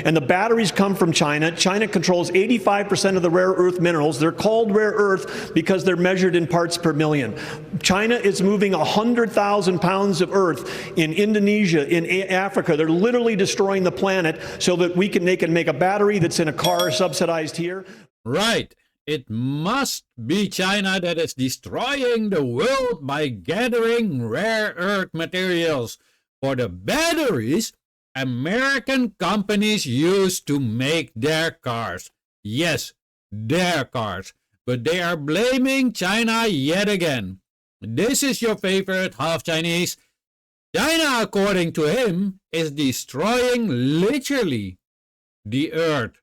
and the batteries come from China. China controls 85% of the rare earth minerals. They're called rare earth because they're measured in parts per million. China is moving 100,000 pounds of earth in Indonesia, in Africa. They're literally destroying the planet so that they can make a battery that's in a car subsidized here. Right. It must be China that is destroying the world by gathering rare earth materials for the batteries American companies use to make their cars. Yes, their cars. But they are blaming China yet again. This is your favorite half Chinese. China, according to him, is destroying literally the earth.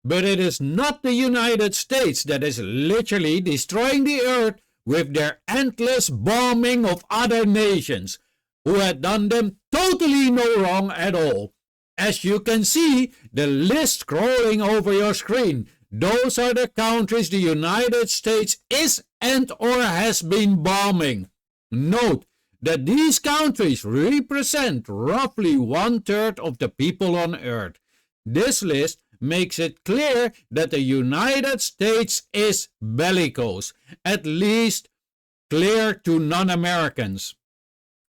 But it is not the United States that is literally destroying the earth with their endless bombing of other nations who had done them totally no wrong at all. As you can see, the list scrolling over your screen, those are the countries the United States is and or has been bombing. Note that these countries represent roughly 1/3 of the people on Earth. This list makes it clear that the United States is bellicose, at least clear to non-Americans.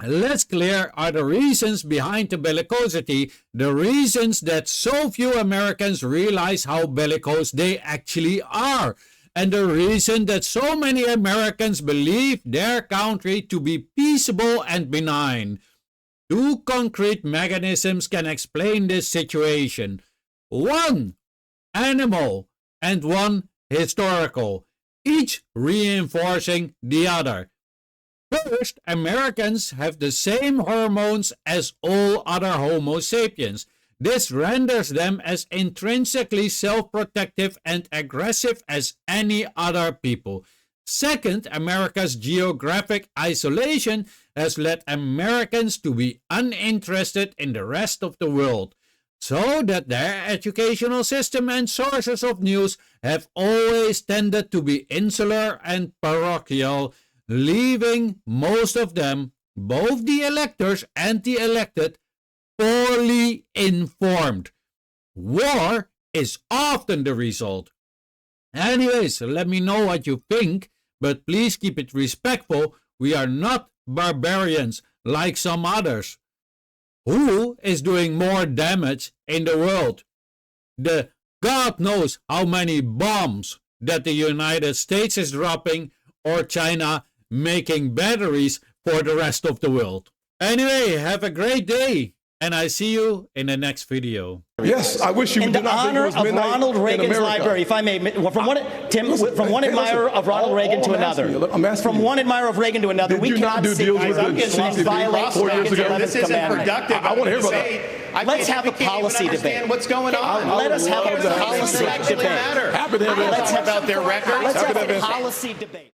Less clear are the reasons behind the bellicosity, the reasons that so few Americans realize how bellicose they actually are, and the reason that so many Americans believe their country to be peaceable and benign. Two concrete mechanisms can explain this situation. One animal and one historical, each reinforcing the other. First, Americans have the same hormones as all other Homo sapiens. This renders them as intrinsically self-protective and aggressive as any other people. Second, America's geographic isolation has led Americans to be uninterested in the rest of the world, so that their educational system and sources of news have always tended to be insular and parochial, leaving most of them, both the electors and the elected, poorly informed. War is often the result. Anyways, let me know what you think, but please keep it respectful. We are not barbarians like some others. Who is doing more damage in the world? The God knows how many bombs that the United States is dropping, or China making batteries for the rest of the world. Anyway, have a great day, and I see you in the next video. Yes, I wish you would. In honor of Ronald Reagan's library, if I may, from one admirer of Ronald Reagan to another, from one admirer of Reagan to another, we cannot do deals with the violate 4 years ago. This isn't productive. I want to hear about that. Let's have a policy debate. What's going on? Let us have a policy debate. Let's have out their records. Let's have a policy debate.